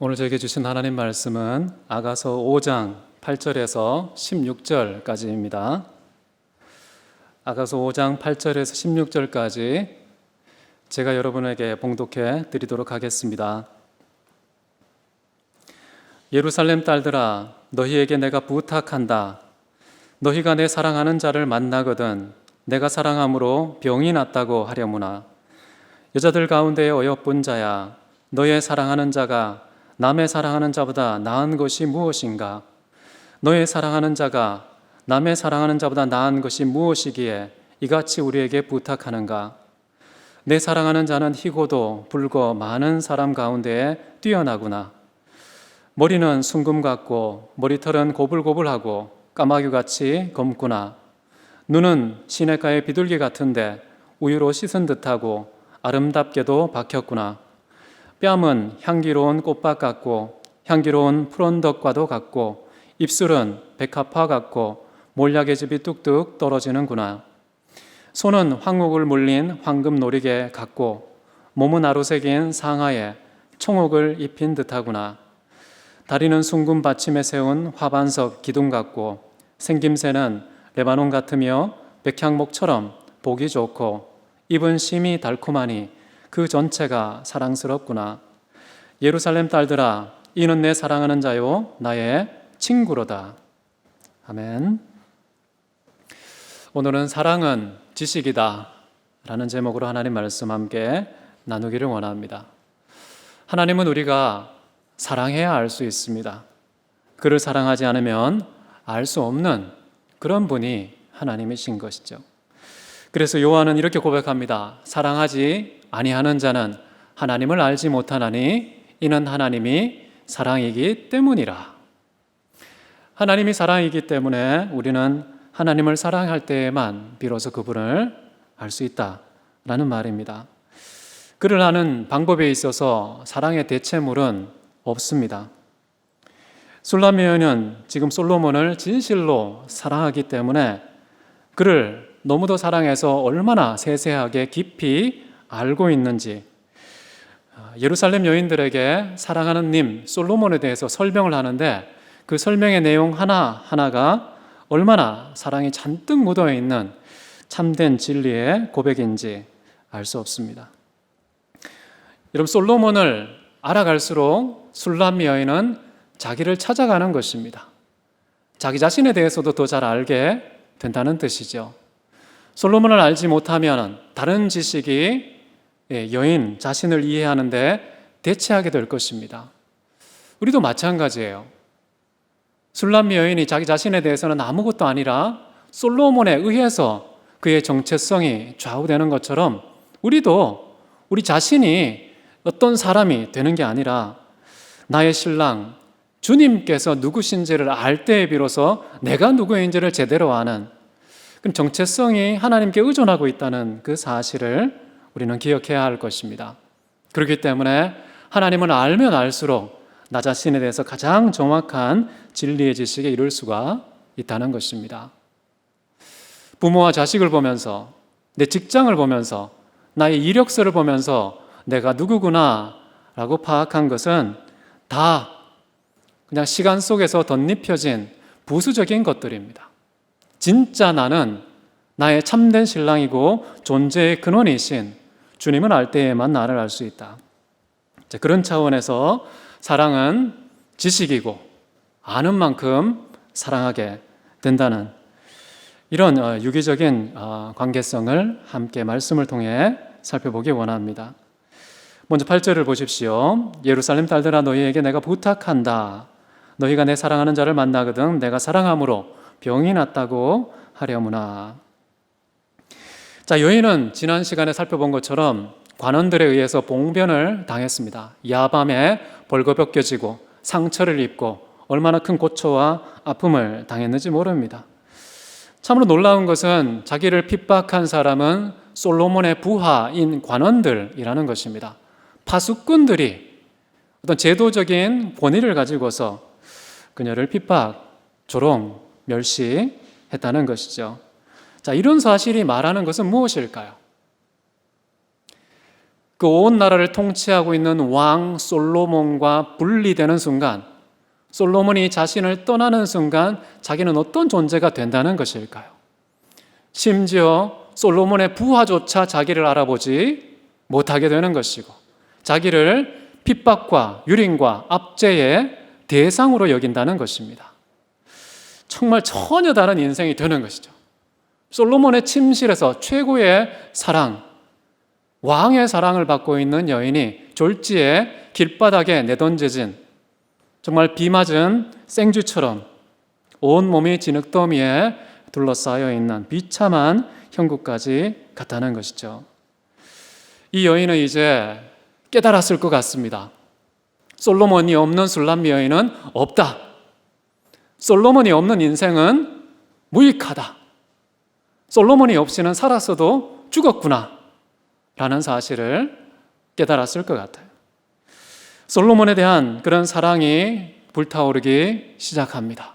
오늘 저에게 주신 하나님 말씀은 아가서 5장 8절에서 16절까지입니다. 아가서 5장 8절에서 16절까지 제가 여러분에게 봉독해 드리도록 하겠습니다. 예루살렘 딸들아, 너희에게 내가 부탁한다. 너희가 내 사랑하는 자를 만나거든 내가 사랑함으로 병이 낫다고 하려무나. 여자들 가운데의 어여쁜 자야, 너의 사랑하는 자가 남의 사랑하는 자보다 나은 것이 무엇인가? 너의 사랑하는 자가 남의 사랑하는 자보다 나은 것이 무엇이기에 이같이 우리에게 부탁하는가? 내 사랑하는 자는 희고도 붉고 많은 사람 가운데에 뛰어나구나. 머리는 순금 같고 머리털은 고불고불하고 까마귀같이 검구나. 눈은 시냇가의 비둘기 같은데 우유로 씻은 듯하고 아름답게도 박혔구나. 뺨은 향기로운 꽃밭 같고 향기로운 푸른덕과도 같고 입술은 백합화 같고 몰약의 즙이 뚝뚝 떨어지는구나. 손은 황옥을 물린 황금 놀이개 같고 몸은 아로새긴 상하에 청옥을 입힌 듯하구나. 다리는 숭금 받침에 세운 화반석 기둥 같고 생김새는 레바논 같으며 백향목처럼 보기 좋고 입은 심이 달콤하니 그 전체가 사랑스럽구나. 예루살렘 딸들아, 이는 내 사랑하는 자요 나의 친구로다. 아멘. 오늘은 사랑은 지식이다 라는 제목으로 하나님 말씀 함께 나누기를 원합니다. 하나님은 우리가 사랑해야 알 수 있습니다. 그를 사랑하지 않으면 알 수 없는 그런 분이 하나님이신 것이죠. 그래서 요한은 이렇게 고백합니다. 사랑하지 아니하는 자는 하나님을 알지 못하나니 이는 하나님이 사랑이기 때문이라. 하나님이 사랑이기 때문에 우리는 하나님을 사랑할 때에만 비로소 그분을 알 수 있다라는 말입니다. 그를 아는 방법에 있어서 사랑의 대체물은 없습니다. 술람의 여인은 지금 솔로몬을 진실로 사랑하기 때문에 그를 너무도 사랑해서 얼마나 세세하게 깊이 알고 있는지 예루살렘 여인들에게 사랑하는 님 솔로몬에 대해서 설명을 하는데 그 설명의 내용 하나하나가 얼마나 사랑이 잔뜩 묻어 있는 참된 진리의 고백인지 알 수 없습니다. 여러분, 솔로몬을 알아갈수록 술람 여인은 자기를 찾아가는 것입니다. 자기 자신에 대해서도 더 잘 알게 된다는 뜻이죠. 솔로몬을 알지 못하면 다른 지식이 여인 자신을 이해하는데 대체하게 될 것입니다. 우리도 마찬가지예요. 술람 여인이 자기 자신에 대해서는 아무것도 아니라 솔로몬에 의해서 그의 정체성이 좌우되는 것처럼 우리도 우리 자신이 어떤 사람이 되는 게 아니라 나의 신랑 주님께서 누구신지를 알 때에 비로소 내가 누구인지를 제대로 아는 그럼 정체성이 하나님께 의존하고 있다는 그 사실을 우리는 기억해야 할 것입니다. 그렇기 때문에 하나님을 알면 알수록 나 자신에 대해서 가장 정확한 진리의 지식에 이룰 수가 있다는 것입니다. 부모와 자식을 보면서 내 직장을 보면서 나의 이력서를 보면서 내가 누구구나 라고 파악한 것은 다 그냥 시간 속에서 덧입혀진 부수적인 것들입니다. 진짜 나는 나의 참된 신랑이고 존재의 근원이신 주님을 알 때에만 나를 알 수 있다. 그런 차원에서 사랑은 지식이고 아는 만큼 사랑하게 된다는 이런 유기적인 관계성을 함께 말씀을 통해 살펴보기 원합니다. 먼저 8절을 보십시오. 예루살렘 딸들아, 너희에게 내가 부탁한다. 너희가 내 사랑하는 자를 만나거든 내가 사랑함으로 병이 낫다고 하려무나. 자, 여인은 지난 시간에 살펴본 것처럼 관원들에 의해서 봉변을 당했습니다. 야밤에 벌거벗겨지고 상처를 입고 얼마나 큰 고초와 아픔을 당했는지 모릅니다. 참으로 놀라운 것은 자기를 핍박한 사람은 솔로몬의 부하인 관원들이라는 것입니다. 파수꾼들이 어떤 제도적인 권위를 가지고서 그녀를 핍박, 조롱, 멸시했다는 것이죠. 자, 이런 사실이 말하는 것은 무엇일까요? 그 온 나라를 통치하고 있는 왕 솔로몬과 분리되는 순간, 솔로몬이 자신을 떠나는 순간 자기는 어떤 존재가 된다는 것일까요? 심지어 솔로몬의 부하조차 자기를 알아보지 못하게 되는 것이고, 자기를 핍박과 유린과 압제의 대상으로 여긴다는 것입니다. 정말 전혀 다른 인생이 되는 것이죠. 솔로몬의 침실에서 최고의 사랑, 왕의 사랑을 받고 있는 여인이 졸지에 길바닥에 내던져진 정말 비 맞은 생쥐처럼 온몸이 진흙더미에 둘러싸여 있는 비참한 형국까지 갔다는 것이죠. 이 여인은 이제 깨달았을 것 같습니다. 솔로몬이 없는 술람미 여인은 없다. 솔로몬이 없는 인생은 무익하다. 솔로몬이 없이는 살았어도 죽었구나 라는 사실을 깨달았을 것 같아요. 솔로몬에 대한 그런 사랑이 불타오르기 시작합니다.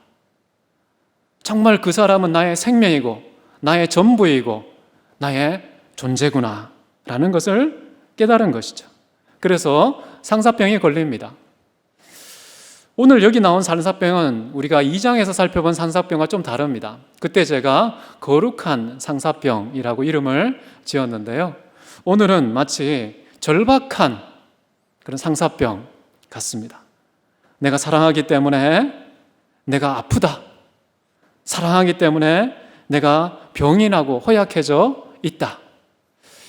정말 그 사람은 나의 생명이고 나의 전부이고 나의 존재구나 라는 것을 깨달은 것이죠. 그래서 상사병이 걸립니다. 오늘 여기 나온 상사병은 우리가 2장에서 살펴본 상사병과 좀 다릅니다. 그때 제가 거룩한 상사병이라고 이름을 지었는데요. 오늘은 마치 절박한 그런 상사병 같습니다. 내가 사랑하기 때문에 내가 아프다. 사랑하기 때문에 내가 병이 나고 허약해져 있다.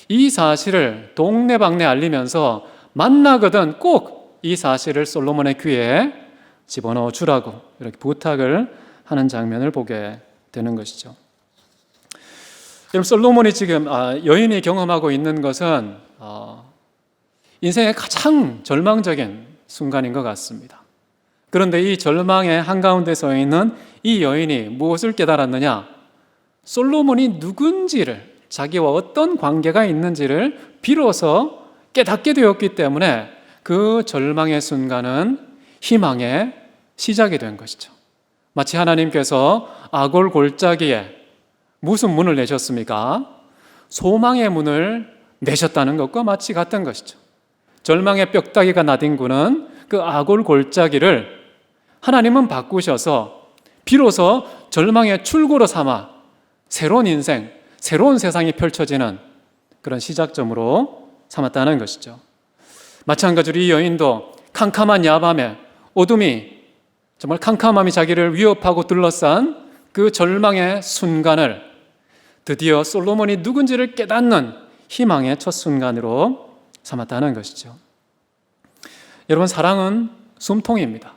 이 사실을 동네방네 알리면서 만나거든 꼭 이 사실을 솔로몬의 귀에 집어넣어 주라고 이렇게 부탁을 하는 장면을 보게 되는 것이죠. 여러분, 솔로몬이 지금 여인이 경험하고 있는 것은 인생의 가장 절망적인 순간인 것 같습니다. 그런데 이 절망의 한가운데 서 있는 이 여인이 무엇을 깨달았느냐? 솔로몬이 누군지를, 자기와 어떤 관계가 있는지를 비로소 깨닫게 되었기 때문에 그 절망의 순간은 희망의 시작이 된 것이죠. 마치 하나님께서 아골 골짜기에 무슨 문을 내셨습니까? 소망의 문을 내셨다는 것과 마치 같은 것이죠. 절망의 뼈다귀가 나뒹구는 그 아골 골짜기를 하나님은 바꾸셔서 비로소 절망의 출구로 삼아 새로운 인생, 새로운 세상이 펼쳐지는 그런 시작점으로 삼았다는 것이죠. 마찬가지로 이 여인도 캄캄한 야밤에 어둠이, 정말 캄캄함이 자기를 위협하고 둘러싼 그 절망의 순간을 드디어 솔로몬이 누군지를 깨닫는 희망의 첫 순간으로 삼았다는 것이죠. 여러분, 사랑은 숨통입니다.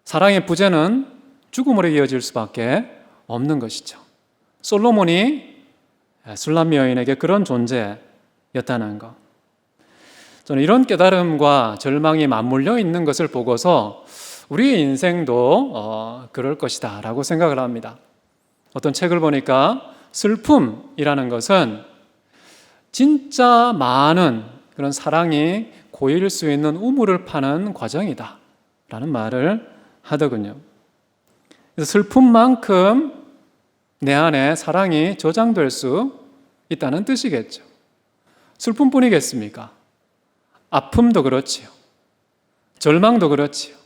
사랑의 부재는 죽음으로 이어질 수밖에 없는 것이죠. 솔로몬이 술람미 여인에게 그런 존재였다는 것. 저는 이런 깨달음과 절망이 맞물려 있는 것을 보고서 우리의 인생도 그럴 것이다 라고 생각을 합니다. 어떤 책을 보니까 슬픔이라는 것은 진짜 많은 그런 사랑이 고일 수 있는 우물을 파는 과정이다 라는 말을 하더군요. 그래서 슬픔만큼 내 안에 사랑이 저장될 수 있다는 뜻이겠죠. 슬픔뿐이겠습니까? 아픔도 그렇지요. 절망도 그렇지요.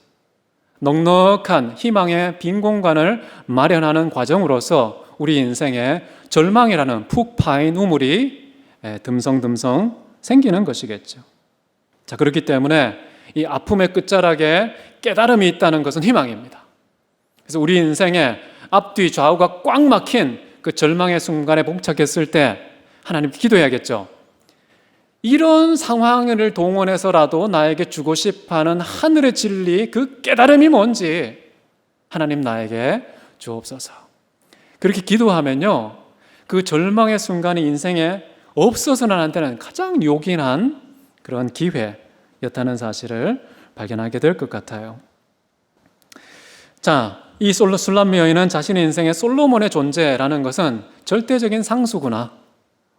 넉넉한 희망의 빈 공간을 마련하는 과정으로서 우리 인생에 절망이라는 푹 파인 우물이 듬성듬성 생기는 것이겠죠. 자, 그렇기 때문에 이 아픔의 끝자락에 깨달음이 있다는 것은 희망입니다. 그래서 우리 인생에 앞뒤 좌우가 꽉 막힌 그 절망의 순간에 봉착했을 때 하나님께 기도해야겠죠. 이런 상황을 동원해서라도 나에게 주고 싶어하는 하늘의 진리, 그 깨달음이 뭔지 하나님 나에게 주옵소서. 그렇게 기도하면요, 그 절망의 순간이 인생에 없어서는 안 되는 가장 요긴한 그런 기회였다는 사실을 발견하게 될 것 같아요. 자, 이 술람미 여인은 자신의 인생에 솔로몬의 존재라는 것은 절대적인 상수구나,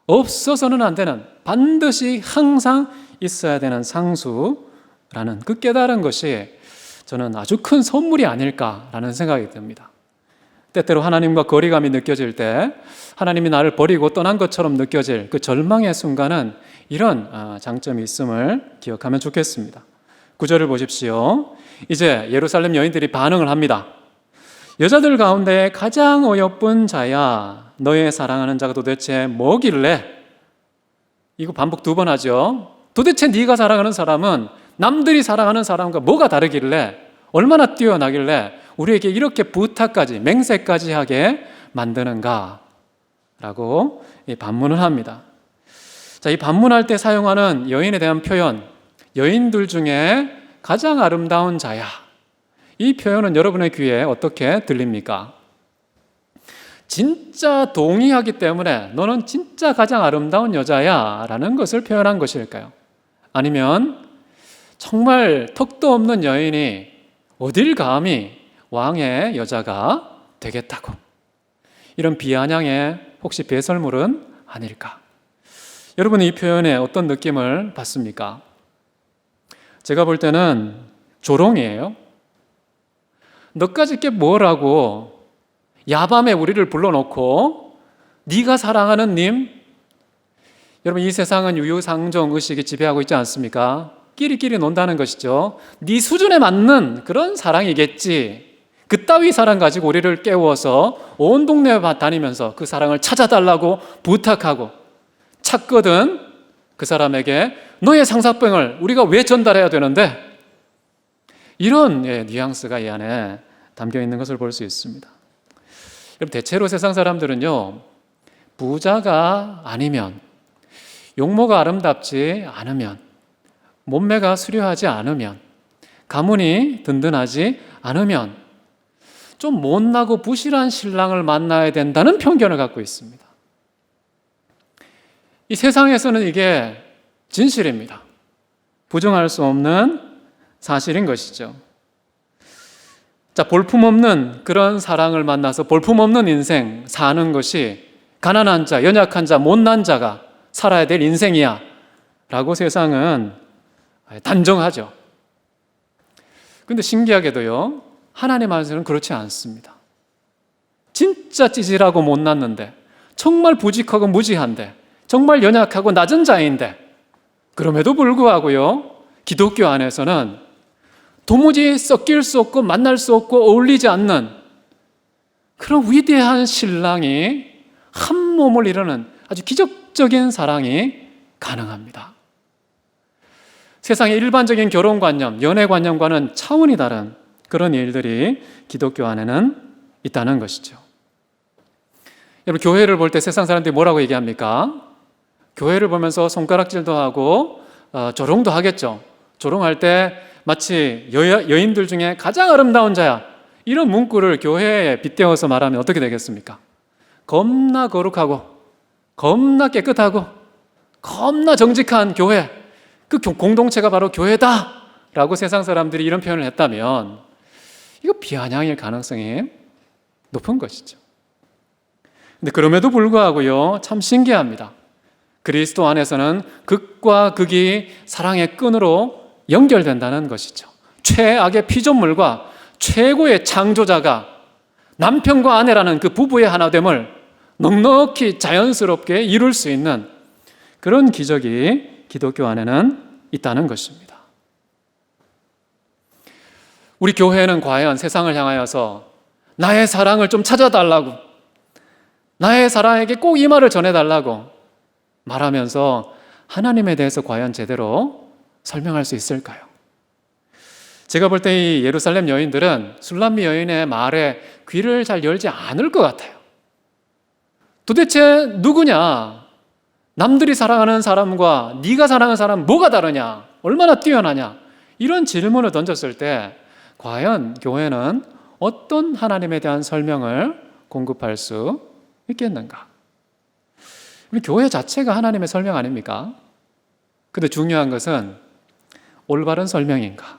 없어서는 안 되는, 반드시 항상 있어야 되는 상수라는 그 깨달은 것이 저는 아주 큰 선물이 아닐까라는 생각이 듭니다. 때때로 하나님과 거리감이 느껴질 때, 하나님이 나를 버리고 떠난 것처럼 느껴질 그 절망의 순간은 이런 장점이 있음을 기억하면 좋겠습니다. 9절을 보십시오. 이제 예루살렘 여인들이 반응을 합니다. 여자들 가운데 가장 어여쁜 자야, 너의 사랑하는 자가 도대체 뭐길래? 이거 반복 2번 하죠. 도대체 네가 사랑하는 사람은 남들이 사랑하는 사람과 뭐가 다르길래, 얼마나 뛰어나길래 우리에게 이렇게 부탁까지, 맹세까지 하게 만드는가? 라고 반문을 합니다. 자, 이 반문할 때 사용하는 여인에 대한 표현, 여인들 중에 가장 아름다운 자야. 이 표현은 여러분의 귀에 어떻게 들립니까? 진짜 동의하기 때문에 너는 진짜 가장 아름다운 여자야 라는 것을 표현한 것일까요? 아니면 정말 턱도 없는 여인이 어딜 감히 왕의 여자가 되겠다고, 이런 비아냥의 혹시 배설물은 아닐까? 여러분은 이 표현에 어떤 느낌을 받습니까? 제가 볼 때는 조롱이에요. 너까짓 게 뭐라고 야밤에 우리를 불러놓고 네가 사랑하는 님, 여러분 이 세상은 유유상종 의식이 지배하고 있지 않습니까? 끼리끼리 논다는 것이죠. 네 수준에 맞는 그런 사랑이겠지. 그따위 사랑 가지고 우리를 깨워서 온 동네 다니면서 그 사랑을 찾아달라고 부탁하고, 찾거든 그 사람에게 너의 상사병을 우리가 왜 전달해야 되는데, 이런 뉘앙스가 이 안에 담겨 있는 것을 볼 수 있습니다. 여러분, 대체로 세상 사람들은요, 부자가 아니면, 용모가 아름답지 않으면, 몸매가 수려하지 않으면, 가문이 든든하지 않으면 좀 못나고 부실한 신랑을 만나야 된다는 편견을 갖고 있습니다. 이 세상에서는 이게 진실입니다. 부정할 수 없는 사실인 것이죠. 자, 볼품없는 그런 사랑을 만나서 볼품없는 인생 사는 것이 가난한 자, 연약한 자, 못난 자가 살아야 될 인생이야 라고 세상은 단정하죠. 그런데 신기하게도요, 하나님 안에서는 그렇지 않습니다. 진짜 찌질하고 못났는데, 정말 부직하고 무지한데, 정말 연약하고 낮은 자인데, 그럼에도 불구하고요, 기독교 안에서는 도무지 섞일 수 없고 만날 수 없고 어울리지 않는 그런 위대한 신랑이 한 몸을 이루는 아주 기적적인 사랑이 가능합니다. 세상의 일반적인 결혼관념, 연애관념과는 차원이 다른 그런 일들이 기독교 안에는 있다는 것이죠. 여러분, 교회를 볼 때 세상 사람들이 뭐라고 얘기합니까? 교회를 보면서 손가락질도 하고 조롱도 하겠죠. 조롱할 때 마치 여인들 중에 가장 아름다운 자야, 이런 문구를 교회에 빗대어서 말하면 어떻게 되겠습니까? 겁나 거룩하고 겁나 깨끗하고 겁나 정직한 교회, 그 공동체가 바로 교회다 라고 세상 사람들이 이런 표현을 했다면 이거 비아냥일 가능성이 높은 것이죠. 근데 그럼에도 불구하고요, 참 신기합니다. 그리스도 안에서는 극과 극이 사랑의 끈으로 연결된다는 것이죠. 최악의 피조물과 최고의 창조자가 남편과 아내라는 그 부부의 하나됨을 넉넉히 자연스럽게 이룰 수 있는 그런 기적이 기독교 안에는 있다는 것입니다. 우리 교회는 과연 세상을 향하여서 나의 사랑을 좀 찾아달라고, 나의 사랑에게 꼭 이 말을 전해달라고 말하면서 하나님에 대해서 과연 제대로 설명할 수 있을까요? 제가 볼 때 이 예루살렘 여인들은 술람미 여인의 말에 귀를 잘 열지 않을 것 같아요. 도대체 누구냐? 남들이 사랑하는 사람과 네가 사랑하는 사람은 뭐가 다르냐? 얼마나 뛰어나냐? 이런 질문을 던졌을 때 과연 교회는 어떤 하나님에 대한 설명을 공급할 수 있겠는가? 우리 교회 자체가 하나님의 설명 아닙니까? 근데 중요한 것은 올바른 설명인가?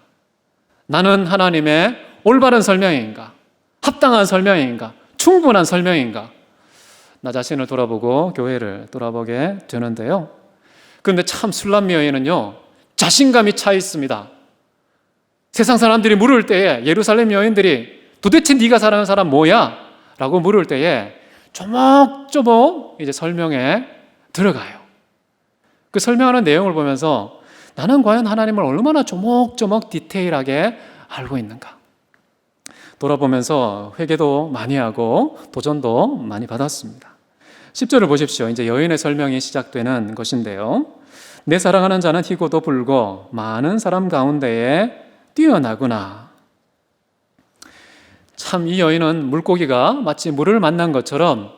나는 하나님의 올바른 설명인가? 합당한 설명인가? 충분한 설명인가? 나 자신을 돌아보고 교회를 돌아보게 되는데요. 그런데 참 술람미 여인은요, 자신감이 차 있습니다. 세상 사람들이 물을 때에 예루살렘 여인들이 도대체 네가 사랑하는 사람 뭐야? 라고 물을 때에 조목조목 이제 설명에 들어가요. 그 설명하는 내용을 보면서 나는 과연 하나님을 얼마나 조목조목 디테일하게 알고 있는가? 돌아보면서 회개도 많이 하고 도전도 많이 받았습니다. 10절을 보십시오. 이제 여인의 설명이 시작되는 것인데요. 내 사랑하는 자는 희고도 불고 많은 사람 가운데에 뛰어나구나. 참 이 여인은 물고기가 마치 물을 만난 것처럼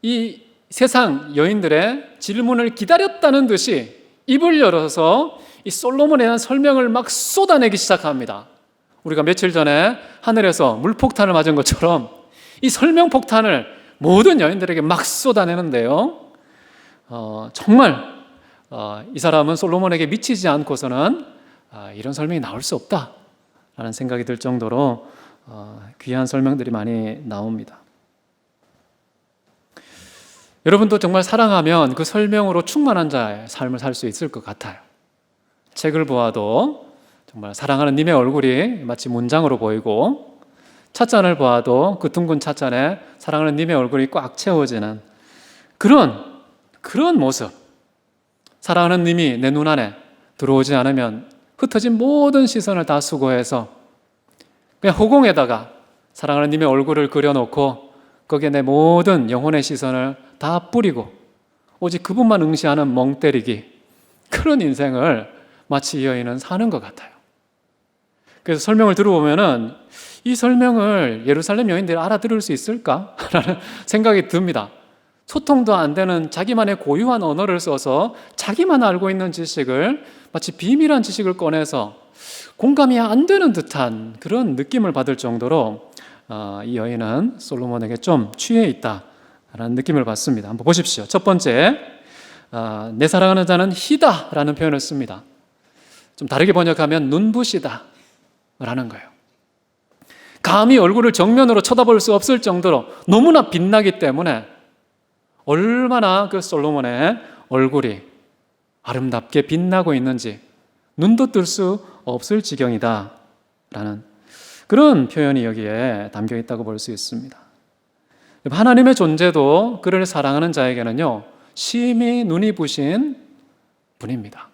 이 세상 여인들의 질문을 기다렸다는 듯이 입을 열어서 이 솔로몬에 대한 설명을 막 쏟아내기 시작합니다. 우리가 며칠 전에 하늘에서 물폭탄을 맞은 것처럼 이 설명 폭탄을 모든 여인들에게 막 쏟아내는데요. 정말 이 사람은 솔로몬에게 미치지 않고서는 이런 설명이 나올 수 없다라는 생각이 들 정도로 귀한 설명들이 많이 나옵니다. 여러분도 정말 사랑하면 그 설명으로 충만한 자의 삶을 살 수 있을 것 같아요. 책을 보아도 정말 사랑하는 님의 얼굴이 마치 문장으로 보이고, 찻잔을 보아도 그 둥근 찻잔에 사랑하는 님의 얼굴이 꽉 채워지는 그런 모습. 사랑하는 님이 내 눈 안에 들어오지 않으면 흩어진 모든 시선을 다 수고해서 그냥 허공에다가 사랑하는 님의 얼굴을 그려놓고 거기에 내 모든 영혼의 시선을 다 뿌리고 오직 그분만 응시하는 멍 때리기, 그런 인생을 마치 이 여인은 사는 것 같아요. 그래서 설명을 들어보면은 이 설명을 예루살렘 여인들이 알아들을 수 있을까? 라는 생각이 듭니다. 소통도 안 되는 자기만의 고유한 언어를 써서 자기만 알고 있는 지식을 마치 비밀한 지식을 꺼내서 공감이 안 되는 듯한 그런 느낌을 받을 정도로 이 여인은 솔로몬에게 좀 취해 있다라는 느낌을 받습니다. 한번 보십시오. 첫 번째, 내 사랑하는 자는 희다라는 표현을 씁니다. 좀 다르게 번역하면 눈부시다 라는 거예요. 감히 얼굴을 정면으로 쳐다볼 수 없을 정도로 너무나 빛나기 때문에 얼마나 그 솔로몬의 얼굴이 아름답게 빛나고 있는지 눈도 뜰 수 없을 지경이다 라는 그런 표현이 여기에 담겨 있다고 볼 수 있습니다. 하나님의 존재도 그를 사랑하는 자에게는요, 심히 눈이 부신 분입니다.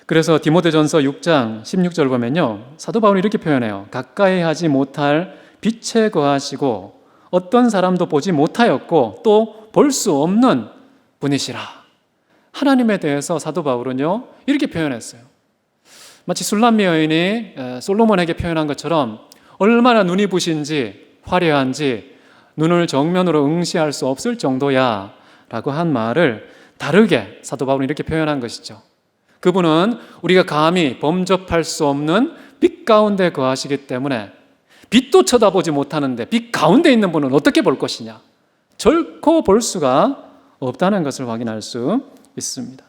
그래서 디모데전서 6장 16절 보면요, 사도 바울이 이렇게 표현해요. 가까이 하지 못할 빛에 거하시고 어떤 사람도 보지 못하였고 또 볼 수 없는 분이시라. 하나님에 대해서 사도 바울은요, 이렇게 표현했어요. 마치 술람미 여인이 솔로몬에게 표현한 것처럼 얼마나 눈이 부신지 화려한지 눈을 정면으로 응시할 수 없을 정도야 라고 한 말을 다르게 사도 바울은 이렇게 표현한 것이죠. 그분은 우리가 감히 범접할 수 없는 빛 가운데 거하시기 때문에 빛도 쳐다보지 못하는데 빛 가운데 있는 분은 어떻게 볼 것이냐? 결코 볼 수가 없다는 것을 확인할 수 있습니다.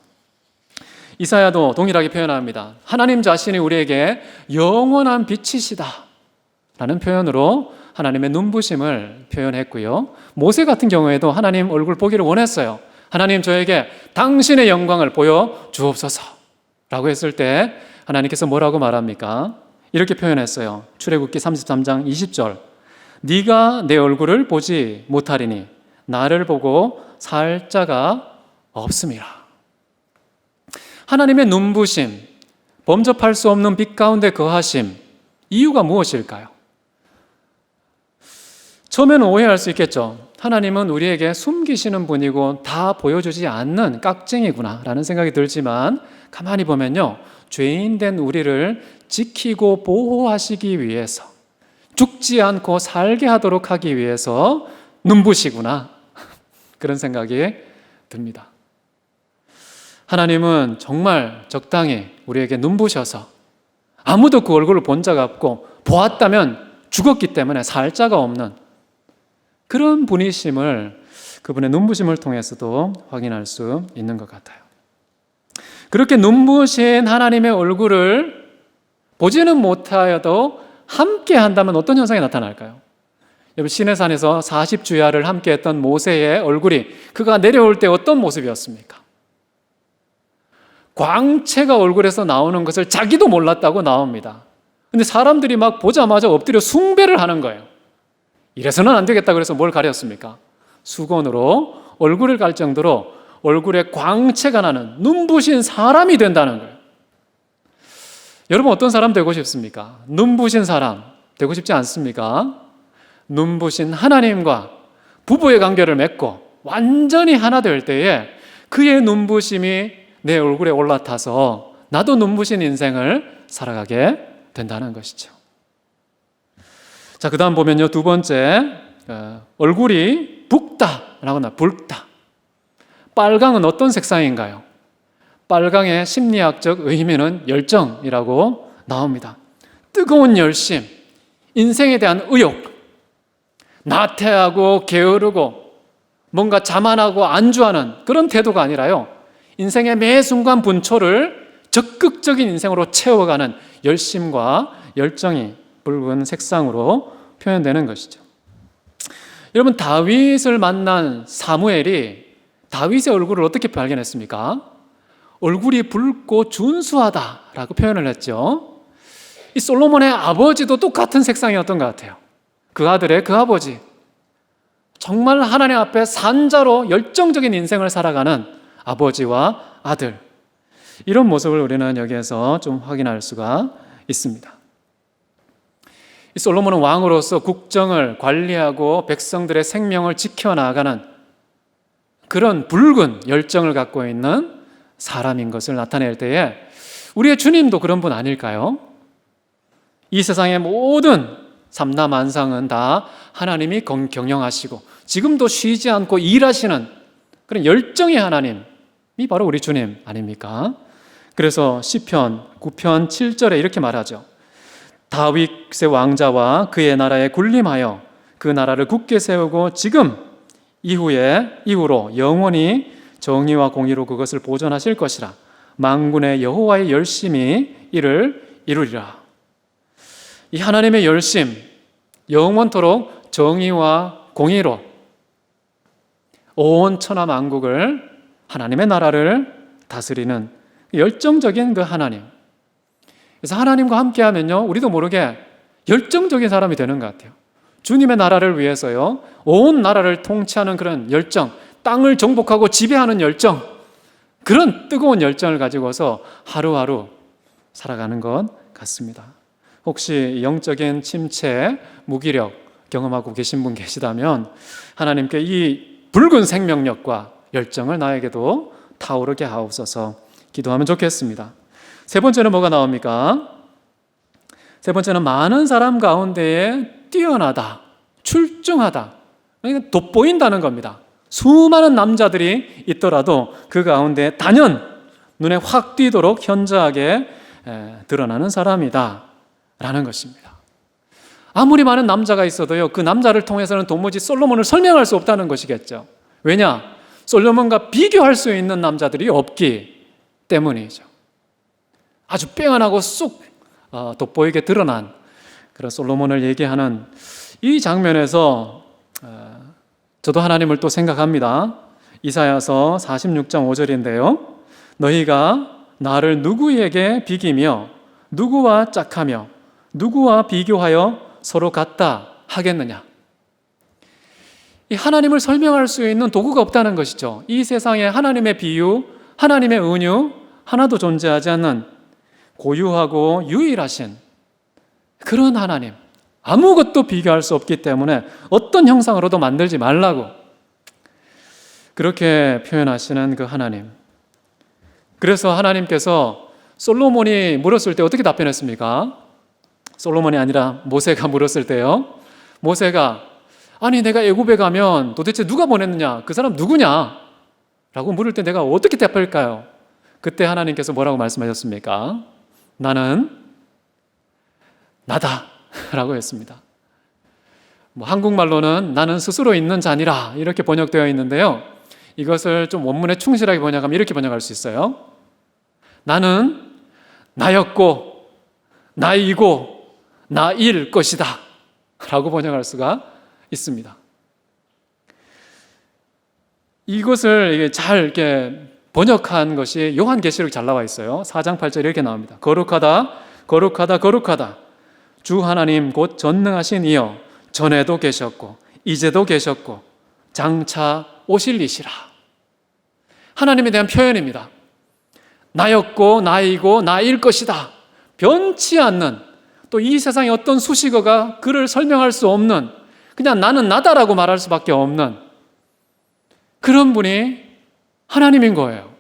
이사야도 동일하게 표현합니다. 하나님 자신이 우리에게 영원한 빛이시다 라는 표현으로 하나님의 눈부심을 표현했고요. 모세 같은 경우에도 하나님 얼굴 보기를 원했어요. 하나님 저에게 당신의 영광을 보여 주옵소서 라고 했을 때 하나님께서 뭐라고 말합니까? 이렇게 표현했어요. 출애굽기 33장 20절. 네가 내 얼굴을 보지 못하리니 나를 보고 살 자가 없음이라. 하나님의 눈부심, 범접할 수 없는 빛 가운데 거하심, 이유가 무엇일까요? 처음에는 오해할 수 있겠죠. 하나님은 우리에게 숨기시는 분이고 다 보여주지 않는 깍쟁이구나 라는 생각이 들지만 가만히 보면요, 죄인된 우리를 지키고 보호하시기 위해서, 죽지 않고 살게 하도록 하기 위해서 눈부시구나, 그런 생각이 듭니다. 하나님은 정말 적당히 우리에게 눈부셔서 아무도 그 얼굴을 본 자가 없고 보았다면 죽었기 때문에 살 자가 없는 그런 분이심을, 그분의 눈부심을 통해서도 확인할 수 있는 것 같아요. 그렇게 눈부신 하나님의 얼굴을 보지는 못하여도 함께 한다면 어떤 현상이 나타날까요? 여러분, 시내산에서 40주야를 함께 했던 모세의 얼굴이 그가 내려올 때 어떤 모습이었습니까? 광채가 얼굴에서 나오는 것을 자기도 몰랐다고 나옵니다. 근데 사람들이 막 보자마자 엎드려 숭배를 하는 거예요. 이래서는 안 되겠다 그래서 뭘 가렸습니까? 수건으로 얼굴을 깔 정도로 얼굴에 광채가 나는 눈부신 사람이 된다는 거예요. 여러분 어떤 사람 되고 싶습니까? 눈부신 사람 되고 싶지 않습니까? 눈부신 하나님과 부부의 관계를 맺고 완전히 하나 될 때에 그의 눈부심이 내 얼굴에 올라타서 나도 눈부신 인생을 살아가게 된다는 것이죠. 자, 그 다음 보면요, 두 번째, 얼굴이 붉다라고 나와요. 붉다. 빨강은 어떤 색상인가요? 빨강의 심리학적 의미는 열정이라고 나옵니다. 뜨거운 열심, 인생에 대한 의욕, 나태하고 게으르고 뭔가 자만하고 안주하는 그런 태도가 아니라요, 인생의 매 순간 분초를 적극적인 인생으로 채워가는 열심과 열정이 붉은 색상으로 표현되는 것이죠. 여러분, 다윗을 만난 사무엘이 다윗의 얼굴을 어떻게 발견했습니까? 얼굴이 붉고 준수하다라고 표현을 했죠. 이 솔로몬의 아버지도 똑같은 색상이었던 것 같아요. 그 아들의 그 아버지, 정말 하나님 앞에 산자로 열정적인 인생을 살아가는 아버지와 아들, 이런 모습을 우리는 여기에서 좀 확인할 수가 있습니다. 이 솔로몬은 왕으로서 국정을 관리하고 백성들의 생명을 지켜나가는 그런 붉은 열정을 갖고 있는 사람인 것을 나타낼 때에 우리의 주님도 그런 분 아닐까요? 이 세상의 모든 삼라만상은 다 하나님이 경영하시고 지금도 쉬지 않고 일하시는 그런 열정의 하나님이 바로 우리 주님 아닙니까? 그래서 시편 9편 7절에 이렇게 말하죠. 다윗의 왕자와 그의 나라에 군림하여 그 나라를 굳게 세우고 지금 이후로 영원히 정의와 공의로 그것을 보존하실 것이라. 만군의 여호와의 열심이 이를 이루리라. 이 하나님의 열심, 영원토록 정의와 공의로 온 천하 만국을, 하나님의 나라를 다스리는 열정적인 그 하나님. 그래서 하나님과 함께하면요, 우리도 모르게 열정적인 사람이 되는 것 같아요. 주님의 나라를 위해서요, 온 나라를 통치하는 그런 열정, 땅을 정복하고 지배하는 열정, 그런 뜨거운 열정을 가지고서 하루하루 살아가는 것 같습니다. 혹시 영적인 침체, 무기력 경험하고 계신 분 계시다면 하나님께 이 붉은 생명력과 열정을 나에게도 타오르게 하옵소서 기도하면 좋겠습니다. 세 번째는 뭐가 나옵니까? 세 번째는 많은 사람 가운데에 뛰어나다, 출중하다, 돋보인다는 겁니다. 수많은 남자들이 있더라도 그 가운데 단연 눈에 확 띄도록 현저하게 드러나는 사람이다 라는 것입니다. 아무리 많은 남자가 있어도요, 그 남자를 통해서는 도무지 솔로몬을 설명할 수 없다는 것이겠죠. 왜냐? 솔로몬과 비교할 수 있는 남자들이 없기 때문이죠. 아주 빼어나고 쑥 돋보이게 드러난 그런 솔로몬을 얘기하는 이 장면에서 저도 하나님을 또 생각합니다. 이사야서 46장 5절인데요. 너희가 나를 누구에게 비기며 누구와 짝하며 누구와 비교하여 서로 같다 하겠느냐. 이 하나님을 설명할 수 있는 도구가 없다는 것이죠. 이 세상에 하나님의 비유, 하나님의 은유 하나도 존재하지 않는 고유하고 유일하신 그런 하나님, 아무것도 비교할 수 없기 때문에 어떤 형상으로도 만들지 말라고 그렇게 표현하시는 그 하나님. 그래서 하나님께서 솔로몬이 물었을 때 어떻게 답변했습니까? 솔로몬이 아니라 모세가 물었을 때요, 모세가 아니 내가 애굽에 가면 도대체 누가 보냈느냐, 그 사람 누구냐 라고 물을 때 내가 어떻게 답할까요? 그때 하나님께서 뭐라고 말씀하셨습니까? 나는 나다 라고 했습니다. 한국말로는 나는 스스로 있는 자니라 이렇게 번역되어 있는데요, 이것을 좀 원문에 충실하게 번역하면 이렇게 번역할 수 있어요. 나는 나였고 나이고 나일 것이다 라고 번역할 수가 있습니다. 이것을 잘 이렇게 번역한 것이 요한계시록 잘 나와 있어요. 4장 8절 이렇게 나옵니다. 거룩하다 거룩하다 거룩하다 주 하나님 곧 전능하신 이여 전에도 계셨고 이제도 계셨고 장차 오실 이시라. 하나님에 대한 표현입니다. 나였고 나이고 나일 것이다. 변치 않는, 또 이 세상의 어떤 수식어가 그를 설명할 수 없는, 그냥 나는 나다라고 말할 수밖에 없는 그런 분이 하나님인 거예요.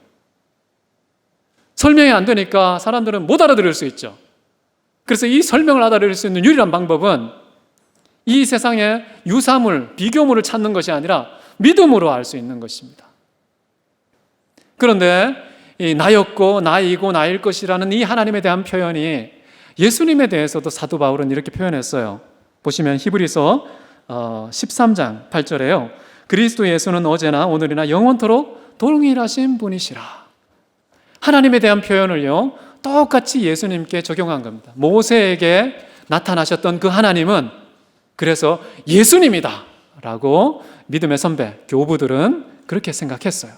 설명이 안 되니까 사람들은 못 알아들을 수 있죠. 그래서 이 설명을 알아들을 수 있는 유일한 방법은 이 세상의 유사물, 비교물을 찾는 것이 아니라 믿음으로 알 수 있는 것입니다. 그런데 이 나였고 나이고 나일 것이라는 이 하나님에 대한 표현이 예수님에 대해서도 사도 바울은 이렇게 표현했어요. 보시면 히브리서 13장 8절에요. 그리스도 예수는 어제나 오늘이나 영원토록 동일하신 분이시라. 하나님에 대한 표현을요, 똑같이 예수님께 적용한 겁니다. 모세에게 나타나셨던 그 하나님은 그래서 예수님이다 라고 믿음의 선배, 교부들은 그렇게 생각했어요.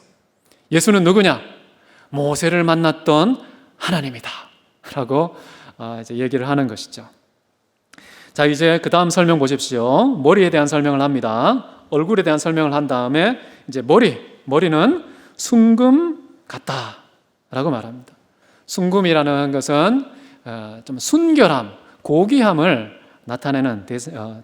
예수는 누구냐? 모세를 만났던 하나님이다 라고 이제 얘기를 하는 것이죠. 자, 이제 그 다음 설명 보십시오. 머리에 대한 설명을 합니다. 얼굴에 대한 설명을 한 다음에 이제 머리는 순금 같다 라고 말합니다. 순금이라는 것은 좀 순결함, 고귀함을 나타내는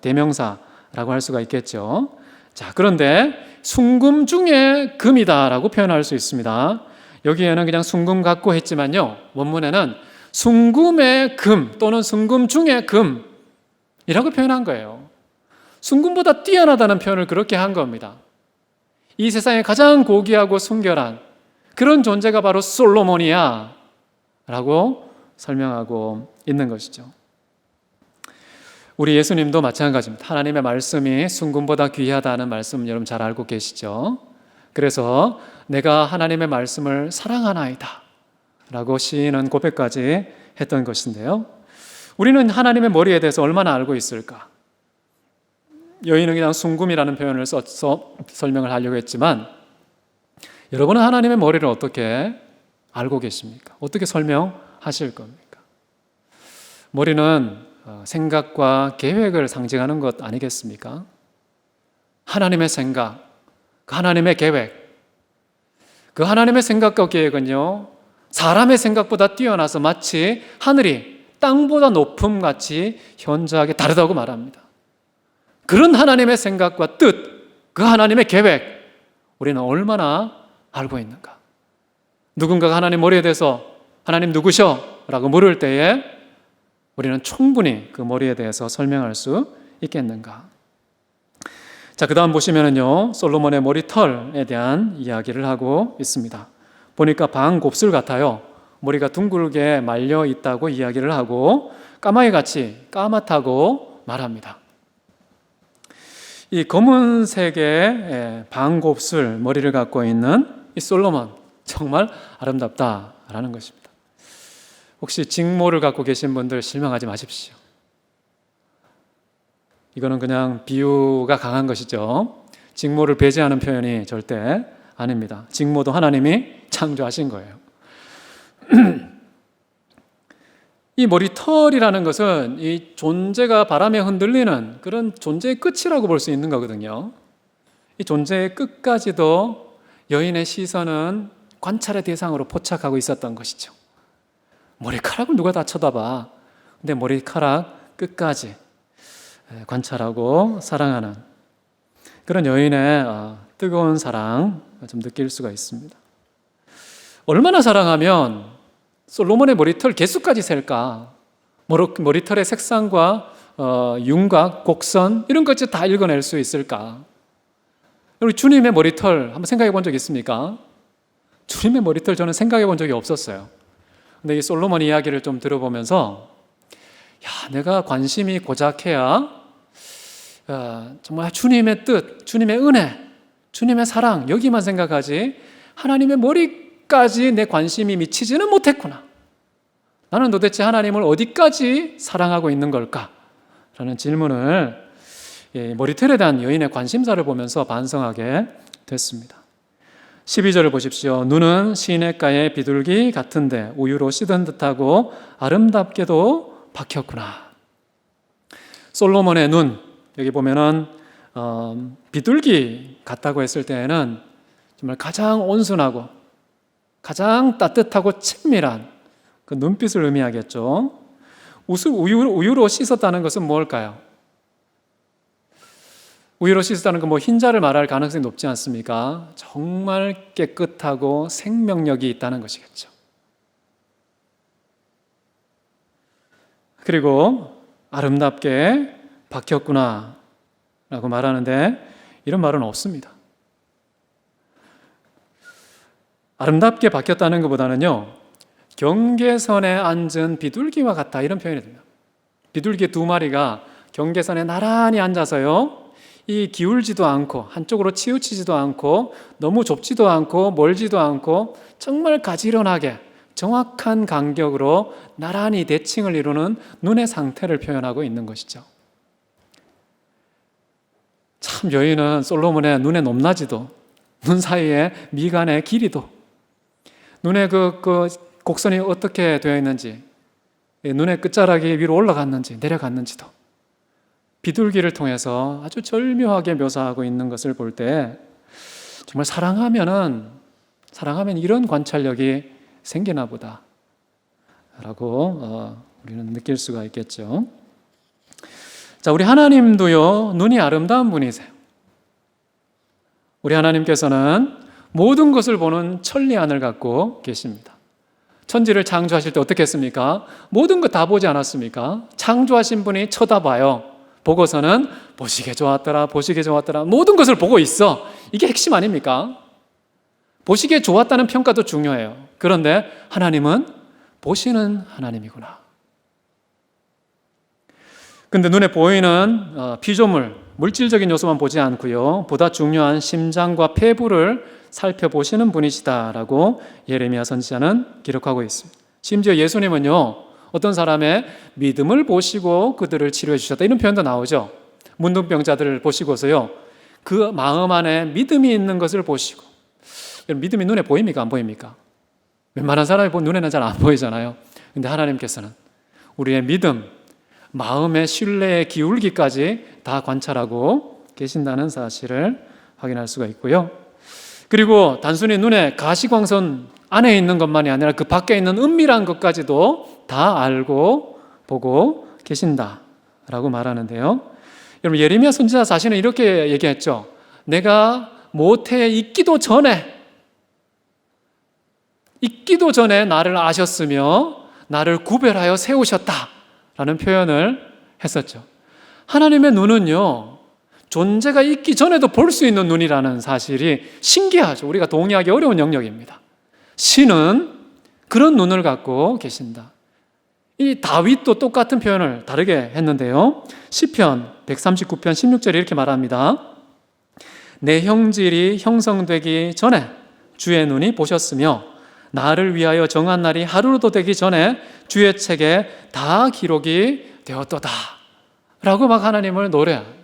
대명사라고 할 수가 있겠죠. 자, 그런데 순금 중에 금이다라고 표현할 수 있습니다. 여기에는 그냥 순금 같고 했지만요, 원문에는 순금의 금 또는 순금 중의 금이라고 표현한 거예요. 순금보다 뛰어나다는 표현을 그렇게 한 겁니다. 이 세상에 가장 고귀하고 순결한 그런 존재가 바로 솔로몬이야 라고 설명하고 있는 것이죠. 우리 예수님도 마찬가지입니다. 하나님의 말씀이 순금보다 귀하다는 말씀 여러분 잘 알고 계시죠? 그래서 내가 하나님의 말씀을 사랑하나이다 라고 시인은 고백까지 했던 것인데요, 우리는 하나님의 머리에 대해서 얼마나 알고 있을까? 여인은 그냥 순금이라는 표현을 써서 설명을 하려고 했지만, 여러분은 하나님의 머리를 어떻게 알고 계십니까? 어떻게 설명하실 겁니까? 머리는 생각과 계획을 상징하는 것 아니겠습니까? 하나님의 생각, 그 하나님의 계획, 그 하나님의 생각과 계획은요, 사람의 생각보다 뛰어나서 마치 하늘이 땅보다 높음같이 현저하게 다르다고 말합니다. 그런 하나님의 생각과 뜻, 그 하나님의 계획, 우리는 얼마나 알고 있는가? 누군가가 하나님 머리에 대해서 하나님 누구셔? 라고 물을 때에 우리는 충분히 그 머리에 대해서 설명할 수 있겠는가? 자, 그 다음 보시면은요, 솔로몬의 머리털에 대한 이야기를 하고 있습니다. 보니까 방곱슬 같아요. 머리가 둥글게 말려 있다고 이야기를 하고 까마귀같이 까맣다고 말합니다. 이 검은색의 방곱슬 머리를 갖고 있는 이 솔로몬, 정말 아름답다라는 것입니다. 혹시 직모를 갖고 계신 분들 실망하지 마십시오. 이거는 그냥 비유가 강한 것이죠. 직모를 배제하는 표현이 절대 아닙니다. 직모도 하나님이 창조하신 거예요. 이 머리털이라는 것은 이 존재가 바람에 흔들리는 그런 존재의 끝이라고 볼 수 있는 거거든요. 이 존재의 끝까지도 여인의 시선은 관찰의 대상으로 포착하고 있었던 것이죠. 머리카락을 누가 다 쳐다봐. 근데 머리카락 끝까지 관찰하고 사랑하는 그런 여인의 뜨거운 사랑 좀 느낄 수가 있습니다. 얼마나 사랑하면 솔로몬의 머리털 개수까지 셀까? 머리털의 색상과 윤곽, 곡선 이런 것까지 다 읽어낼 수 있을까? 우리 주님의 머리털 한번 생각해 본 적 있습니까? 주님의 머리털 저는 생각해 본 적이 없었어요. 근데 이 솔로몬 이야기를 좀 들어보면서 내가 관심이 고작해야 정말 주님의 뜻, 주님의 은혜, 주님의 사랑 여기만 생각하지 하나님의 머리까지 내 관심이 미치지는 못했구나. 나는 도대체 하나님을 어디까지 사랑하고 있는 걸까? 라는 질문을 머리털에 대한 여인의 관심사를 보면서 반성하게 됐습니다. 12절을 보십시오. 눈은 시냇가의 비둘기 같은데 우유로 씻은 듯하고 아름답게도 박혔구나. 솔로몬의 눈, 여기 보면은 비둘기 같다고 했을 때에는 정말 가장 온순하고 가장 따뜻하고 친밀한 그 눈빛을 의미하겠죠. 우유로 씻었다는 것은 뭘까요? 우유로 씻었다는 건 뭐 흰자를 말할 가능성이 높지 않습니까? 정말 깨끗하고 생명력이 있다는 것이겠죠. 그리고 아름답게 박혔구나 라고 말하는데 이런 말은 없습니다. 아름답게 박혔다는 것보다는요, 경계선에 앉은 비둘기와 같다 이런 표현이 됩니다. 비둘기 두 마리가 경계선에 나란히 앉아서요, 이 기울지도 않고 한쪽으로 치우치지도 않고 너무 좁지도 않고 멀지도 않고 정말 가지런하게 정확한 간격으로 나란히 대칭을 이루는 눈의 상태를 표현하고 있는 것이죠. 참 여인은 솔로몬의 눈의 높낮이도, 눈 사이에 미간의 길이도, 눈의 그 곡선이 어떻게 되어 있는지, 눈의 끝자락이 위로 올라갔는지 내려갔는지도 비둘기를 통해서 아주 절묘하게 묘사하고 있는 것을 볼 때 정말 사랑하면 이런 관찰력이 생기나 보다 라고 우리는 느낄 수가 있겠죠. 자, 우리 하나님도요, 눈이 아름다운 분이세요. 우리 하나님께서는 모든 것을 보는 천리안을 갖고 계십니다. 천지를 창조하실 때 어떻게 했습니까? 모든 것 다 보지 않았습니까? 창조하신 분이 쳐다봐요. 보고서는 보시기에 좋았더라, 보시기에 좋았더라, 모든 것을 보고 있어. 이게 핵심 아닙니까? 보시기에 좋았다는 평가도 중요해요. 그런데 하나님은 보시는 하나님이구나. 근데 눈에 보이는 피조물, 물질적인 요소만 보지 않고요, 보다 중요한 심장과 폐부를 살펴보시는 분이시다라고 예레미야 선지자는 기록하고 있습니다. 심지어 예수님은요, 어떤 사람의 믿음을 보시고 그들을 치료해 주셨다 이런 표현도 나오죠. 문둥병자들을 보시고서요, 그 마음 안에 믿음이 있는 것을 보시고. 믿음이 눈에 보입니까? 안 보입니까? 웬만한 사람이 눈에는 잘 안 보이잖아요. 근데 하나님께서는 우리의 믿음, 마음의 신뢰의 기울기까지 다 관찰하고 계신다는 사실을 확인할 수가 있고요. 그리고 단순히 눈에 가시광선 안에 있는 것만이 아니라 그 밖에 있는 은밀한 것까지도 다 알고 보고 계신다라고 말하는데요. 여러분, 예레미야 선지자 자신은 이렇게 얘기했죠. 내가 모태에 있기도 전에 나를 아셨으며 나를 구별하여 세우셨다라는 표현을 했었죠. 하나님의 눈은요, 존재가 있기 전에도 볼 수 있는 눈이라는 사실이 신기하죠. 우리가 동의하기 어려운 영역입니다. 신은 그런 눈을 갖고 계신다. 이 다윗도 똑같은 표현을 다르게 했는데요. 시편 139편 16절에 이렇게 말합니다. 내 형질이 형성되기 전에 주의 눈이 보셨으며 나를 위하여 정한 날이 하루도 되기 전에 주의 책에 다 기록이 되었도다 라고 막 하나님을 노래합니다.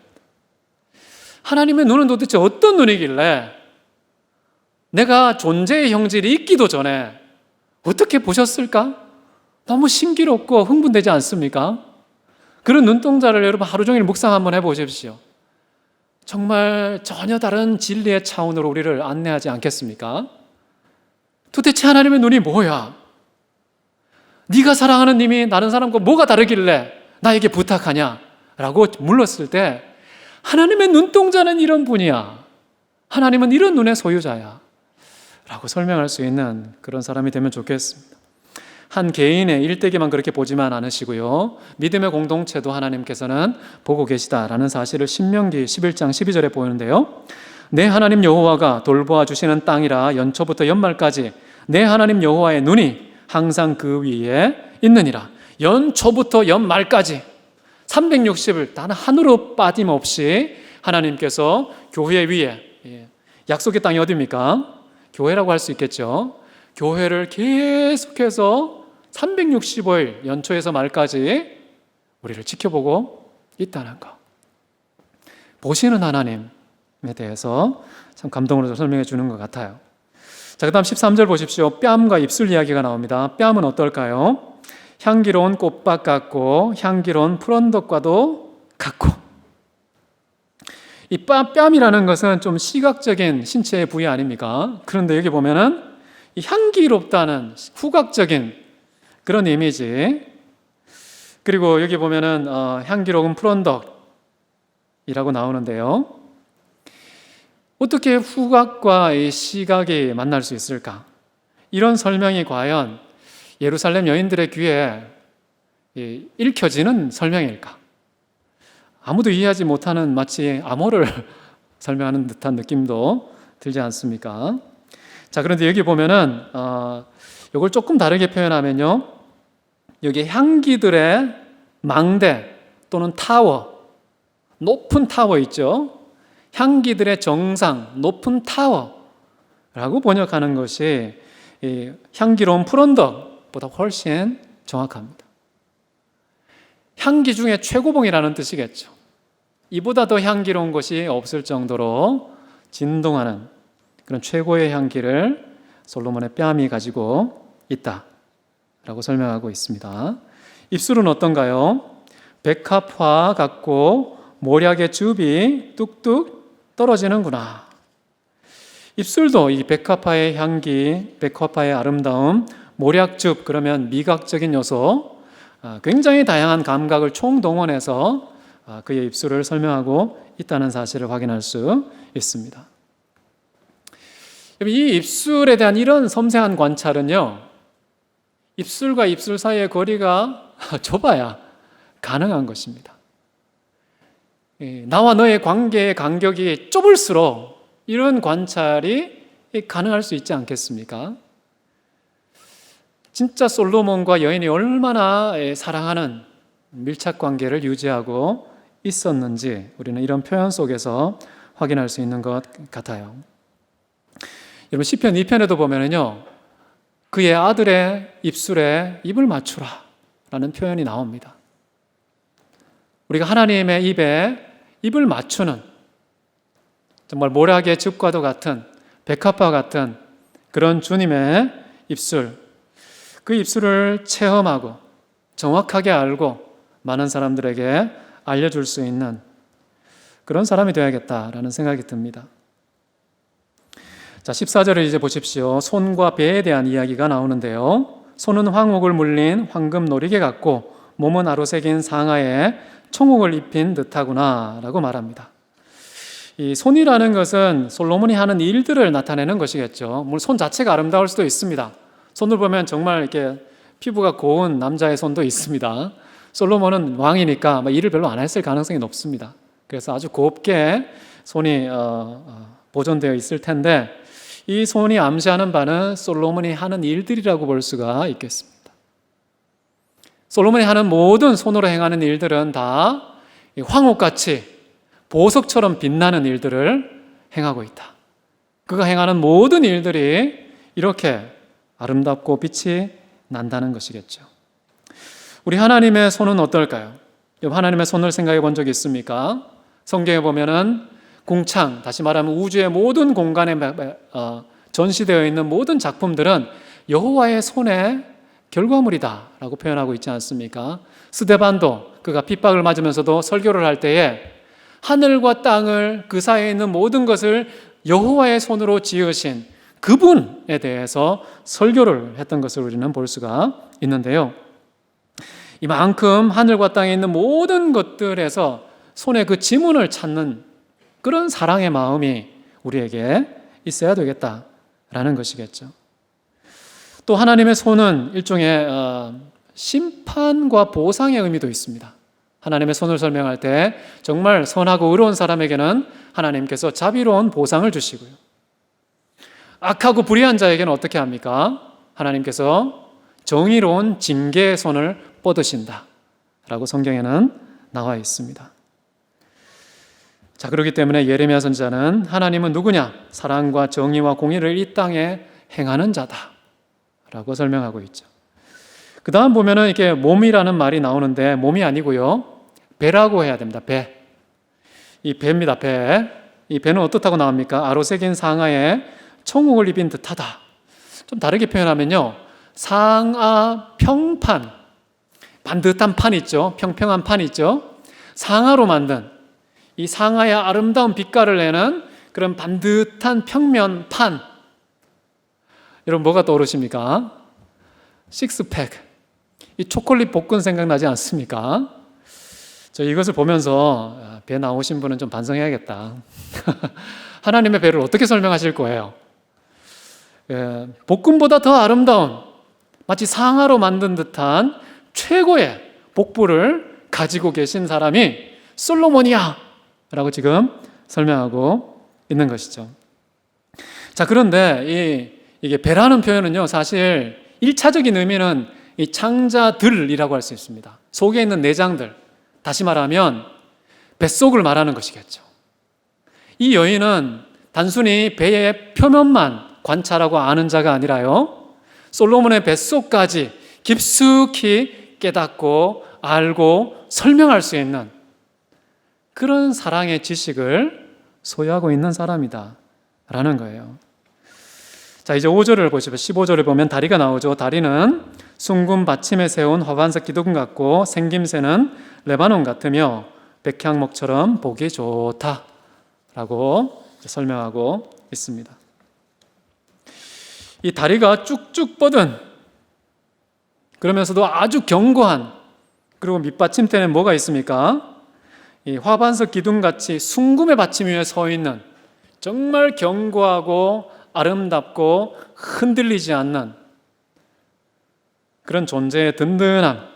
하나님의 눈은 도대체 어떤 눈이길래 내가 존재의 형질이 있기도 전에 어떻게 보셨을까? 너무 신기롭고 흥분되지 않습니까? 그런 눈동자를 여러분 하루 종일 묵상 한번 해보십시오. 정말 전혀 다른 진리의 차원으로 우리를 안내하지 않겠습니까? 도대체 하나님의 눈이 뭐야? 네가 사랑하는 님이 다른 사람과 뭐가 다르길래 나에게 부탁하냐? 라고 물었을 때 하나님의 눈동자는 이런 분이야. 하나님은 이런 눈의 소유자야. 라고 설명할 수 있는 그런 사람이 되면 좋겠습니다. 한 개인의 일대기만 그렇게 보지만 않으시고요, 믿음의 공동체도 하나님께서는 보고 계시다라는 사실을 신명기 11장 12절에 보이는데요. 내 하나님 여호와가 돌보아 주시는 땅이라 연초부터 연말까지 내 하나님 여호와의 눈이 항상 그 위에 있느니라. 연초부터 연말까지 360일 단 하루로 빠짐없이 하나님께서 교회 위에, 약속의 땅이 어디입니까? 교회라고 할 수 있겠죠. 교회를 계속해서 365일 연초에서 말까지 우리를 지켜보고 있다는 것. 보시는 하나님에 대해서 참 감동으로 설명해 주는 것 같아요. 자, 그 다음 13절 보십시오. 뺨과 입술 이야기가 나옵니다. 뺨은 어떨까요? 향기로운 꽃밭 같고 향기로운 푸른덕과도 같고. 이 뺨이라는 것은 좀 시각적인 신체의 부위 아닙니까? 그런데 여기 보면은 이 향기롭다는 후각적인 그런 이미지, 그리고 여기 보면은 향기로운 푸른덕이라고 나오는데요. 어떻게 후각과 이 시각이 만날 수 있을까? 이런 설명이 과연 예루살렘 여인들의 귀에 읽혀지는 설명일까? 아무도 이해하지 못하는 마치 암호를 설명하는 듯한 느낌도 들지 않습니까? 자, 그런데 여기 보면은 이걸 조금 다르게 표현하면요, 여기 향기들의 망대 또는 타워, 높은 타워 있죠? 향기들의 정상, 높은 타워라고 번역하는 것이 이 향기로운 푸른덕보다 훨씬 정확합니다. 향기 중에 최고봉이라는 뜻이겠죠. 이보다 더 향기로운 것이 없을 정도로 진동하는 그런 최고의 향기를 솔로몬의 뺨이 가지고 있다라고 설명하고 있습니다. 입술은 어떤가요? 백합화 같고 모략의 즙이 뚝뚝 떨어지는구나. 입술도 이 백합화의 향기, 백합화의 아름다움, 모략즙, 그러면 미각적인 요소, 굉장히 다양한 감각을 총동원해서 그의 입술을 설명하고 있다는 사실을 확인할 수 있습니다. 이 입술에 대한 이런 섬세한 관찰은요, 입술과 입술 사이의 거리가 좁아야 가능한 것입니다. 나와 너의 관계의 간격이 좁을수록 이런 관찰이 가능할 수 있지 않겠습니까? 진짜 솔로몬과 여인이 얼마나 사랑하는 밀착 관계를 유지하고 있었는지 우리는 이런 표현 속에서 확인할 수 있는 것 같아요. 여러분, 시편 2편에도 보면은요, 그의 아들의 입술에 입을 맞추라 라는 표현이 나옵니다. 우리가 하나님의 입에 입을 맞추는, 정말 모략의 즙과도 같은, 백합화 같은 그런 주님의 입술, 그 입술을 체험하고 정확하게 알고 많은 사람들에게 알려줄 수 있는 그런 사람이 되어야겠다라는 생각이 듭니다. 자, 14절을 이제 보십시오. 손과 배에 대한 이야기가 나오는데요. 손은 황옥을 물린 황금 놀이개 같고 몸은 아로새긴 상아에 청옥을 입힌 듯하구나 라고 말합니다. 이 손이라는 것은 솔로몬이 하는 일들을 나타내는 것이겠죠. 물론 손 자체가 아름다울 수도 있습니다. 손을 보면 정말 이렇게 피부가 고운 남자의 손도 있습니다. 솔로몬은 왕이니까 일을 별로 안 했을 가능성이 높습니다. 그래서 아주 곱게 손이 보존되어 있을 텐데, 이 손이 암시하는 바는 솔로몬이 하는 일들이라고 볼 수가 있겠습니다. 솔로몬이 하는 모든 손으로 행하는 일들은 다 황옥같이 보석처럼 빛나는 일들을 행하고 있다. 그가 행하는 모든 일들이 이렇게 아름답고 빛이 난다는 것이겠죠. 우리 하나님의 손은 어떨까요? 하나님의 손을 생각해 본 적이 있습니까? 성경에 보면은 궁창, 다시 말하면 우주의 모든 공간에 전시되어 있는 모든 작품들은 여호와의 손의 결과물이다라고 표현하고 있지 않습니까? 스데반도 그가 핍박을 맞으면서도 설교를 할 때에 하늘과 땅을, 그 사이에 있는 모든 것을 여호와의 손으로 지으신 그분에 대해서 설교를 했던 것을 우리는 볼 수가 있는데요. 이만큼 하늘과 땅에 있는 모든 것들에서 손의 그 지문을 찾는 그런 사랑의 마음이 우리에게 있어야 되겠다라는 것이겠죠. 또 하나님의 손은 일종의 심판과 보상의 의미도 있습니다. 하나님의 손을 설명할 때 정말 선하고 의로운 사람에게는 하나님께서 자비로운 보상을 주시고요, 악하고 불의한 자에게는 어떻게 합니까? 하나님께서 정의로운 징계의 손을 뻗으신다 라고 성경에는 나와 있습니다. 자, 그렇기 때문에 예레미야 선지자는 하나님은 누구냐? 사랑과 정의와 공의를 이 땅에 행하는 자다 라고 설명하고 있죠. 그 다음 보면은 이렇게 몸이라는 말이 나오는데 몸이 아니고요, 배라고 해야 됩니다. 배. 이 배입니다. 배. 이 배는 어떻다고 나옵니까? 아로새긴 상아에 청옥을 입힌 듯하다. 좀 다르게 표현하면요, 상아 평판, 반듯한 판 있죠. 평평한 판 있죠. 상아로 만든 이 상하의 아름다운 빛깔을 내는 그런 반듯한 평면판. 여러분 뭐가 떠오르십니까? 식스팩. 이 초콜릿 복근 생각나지 않습니까? 저 이것을 보면서 배 나오신 분은 좀 반성해야겠다. 하나님의 배를 어떻게 설명하실 거예요? 복근보다 더 아름다운 마치 상아로 만든 듯한 최고의 복부를 가지고 계신 사람이 솔로몬이야 라고 지금 설명하고 있는 것이죠. 자, 그런데 이게 배라는 표현은요, 사실 1차적인 의미는 이 창자들이라고 할 수 있습니다. 속에 있는 내장들, 다시 말하면 뱃속을 말하는 것이겠죠. 이 여인은 단순히 배의 표면만 관찰하고 아는 자가 아니라요, 솔로몬의 뱃속까지 깊숙이 깨닫고 알고 설명할 수 있는 그런 사랑의 지식을 소유하고 있는 사람이다 라는 거예요. 자, 이제 5절을 보시면 15절을 보면 다리가 나오죠. 다리는 숭금 받침에 세운 화반석 기둥 같고 생김새는 레바논 같으며 백향목처럼 보기 좋다 라고 설명하고 있습니다. 이 다리가 쭉쭉 뻗은, 그러면서도 아주 견고한, 그리고 밑받침대는 뭐가 있습니까? 이 화반석 기둥같이 숭금의 받침 위에 서 있는 정말 견고하고 아름답고 흔들리지 않는 그런 존재의 든든함,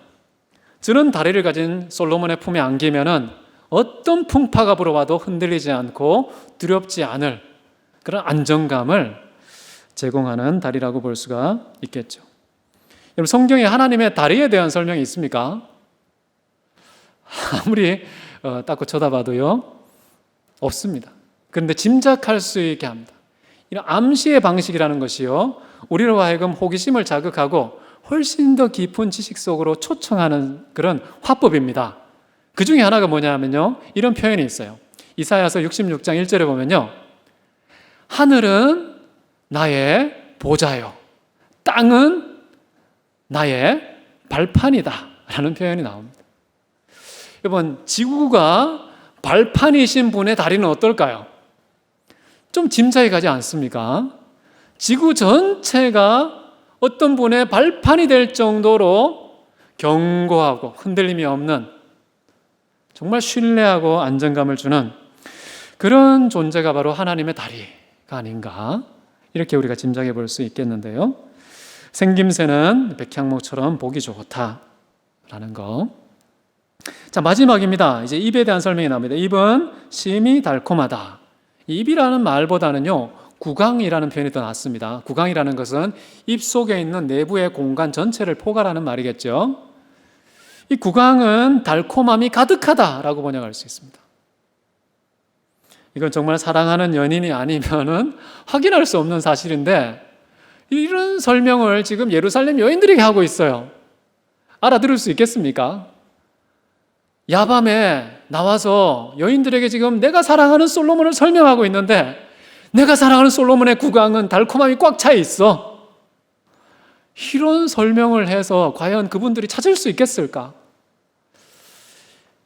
저런 다리를 가진 솔로몬의 품에 안기면은 어떤 풍파가 불어와도 흔들리지 않고 두렵지 않을 그런 안정감을 제공하는 다리라고 볼 수가 있겠죠. 여러분, 성경에 하나님의 다리에 대한 설명이 있습니까? 아무리 딱 쳐다봐도요, 없습니다. 그런데 짐작할 수 있게 합니다. 이런 암시의 방식이라는 것이요, 우리로 하여금 호기심을 자극하고 훨씬 더 깊은 지식 속으로 초청하는 그런 화법입니다. 그 중에 하나가 뭐냐면요, 이런 표현이 있어요. 이사야서 66장 1절에 보면요, 하늘은 나의 보좌요, 땅은 나의 발판이다 라는 표현이 나옵니다. 여러분, 지구가 발판이신 분의 다리는 어떨까요? 좀 짐작이 가지 않습니까? 지구 전체가 어떤 분의 발판이 될 정도로 견고하고 흔들림이 없는, 정말 신뢰하고 안정감을 주는 그런 존재가 바로 하나님의 다리가 아닌가, 이렇게 우리가 짐작해 볼 수 있겠는데요. 생김새는 백향목처럼 보기 좋다라는 거. 자, 마지막입니다. 이제 입에 대한 설명이 나옵니다. 입은 심이 달콤하다. 입이라는 말보다는요, 구강이라는 표현이 더 낫습니다. 구강이라는 것은 입 속에 있는 내부의 공간 전체를 포괄하는 말이겠죠. 이 구강은 달콤함이 가득하다라고 번역할 수 있습니다. 이건 정말 사랑하는 연인이 아니면은 확인할 수 없는 사실인데, 이런 설명을 지금 예루살렘 여인들에게 하고 있어요. 알아들을 수 있겠습니까? 야밤에 나와서 여인들에게 지금 내가 사랑하는 솔로몬을 설명하고 있는데, 내가 사랑하는 솔로몬의 구강은 달콤함이 꽉 차 있어. 이런 설명을 해서 과연 그분들이 찾을 수 있겠을까?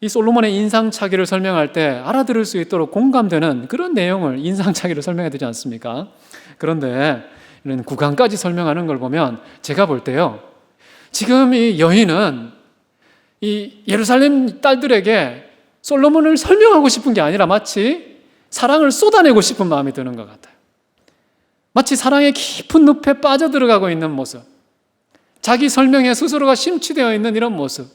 이 솔로몬의 인상착의를 설명할 때 알아들을 수 있도록 공감되는 그런 내용을 인상착의를 설명해야 되지 않습니까? 그런데 이런 구강까지 설명하는 걸 보면 제가 볼 때요, 지금 이 여인은 이 예루살렘 딸들에게 솔로몬을 설명하고 싶은 게 아니라 마치 사랑을 쏟아내고 싶은 마음이 드는 것 같아요. 마치 사랑의 깊은 늪에 빠져들어가고 있는 모습, 자기 설명에 스스로가 심취되어 있는 이런 모습.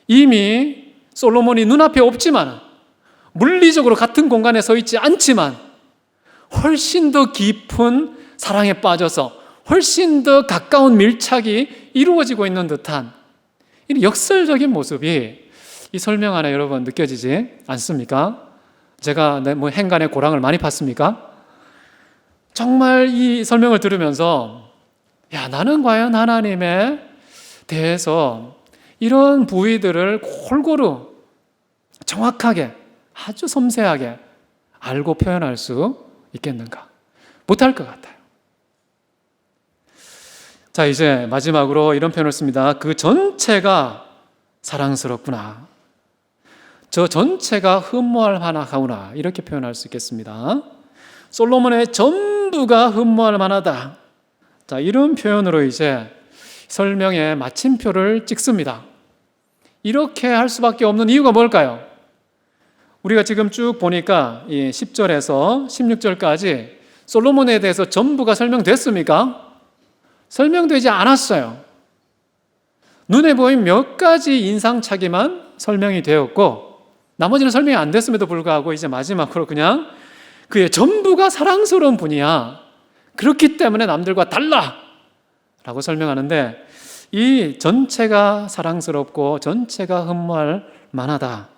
이미 솔로몬이 눈앞에 없지만, 물리적으로 같은 공간에 서 있지 않지만 훨씬 더 깊은 사랑에 빠져서 훨씬 더 가까운 밀착이 이루어지고 있는 듯한 이 역설적인 모습이 이 설명 안에 여러분 느껴지지 않습니까? 제가 뭐 행간의 고랑을 많이 팠습니까? 정말 이 설명을 들으면서, 야, 나는 과연 하나님에 대해서 이런 부위들을 골고루 정확하게 아주 섬세하게 알고 표현할 수 있겠는가? 못할 것 같아요. 자, 이제 마지막으로 이런 표현을 씁니다. 그 전체가 사랑스럽구나. 저 전체가 흠모할 만하구나, 이렇게 표현할 수 있겠습니다. 솔로몬의 전부가 흠모할 만하다. 자, 이런 표현으로 이제 설명에 마침표를 찍습니다. 이렇게 할 수밖에 없는 이유가 뭘까요? 우리가 지금 쭉 보니까 이 10절에서 16절까지 솔로몬에 대해서 전부가 설명됐습니까? 설명되지 않았어요. 눈에 보인 몇 가지 인상착의만 설명이 되었고, 나머지는 설명이 안 됐음에도 불구하고 이제 마지막으로 그냥 그의 전부가 사랑스러운 분이야, 그렇기 때문에 남들과 달라 라고 설명하는데, 이 전체가 사랑스럽고 전체가 흠모할 만하다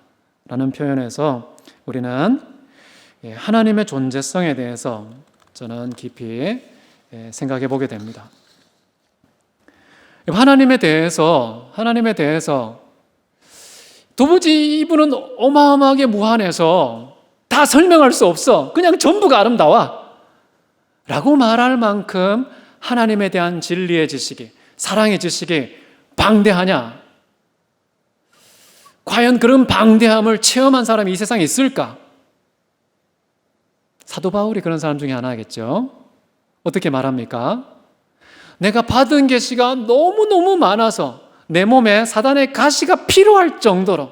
라는 표현에서 우리는 하나님의 존재성에 대해서 저는 깊이 생각해 보게 됩니다. 하나님에 대해서 도무지 이분은 어마어마하게 무한해서 다 설명할 수 없어, 그냥 전부가 아름다워 라고 말할 만큼 하나님에 대한 진리의 지식이, 사랑의 지식이 방대하냐? 과연 그런 방대함을 체험한 사람이 이 세상에 있을까? 사도 바울이 그런 사람 중에 하나겠죠. 어떻게 말합니까? 내가 받은 계시가 너무너무 많아서 내 몸에 사단의 가시가 필요할 정도로.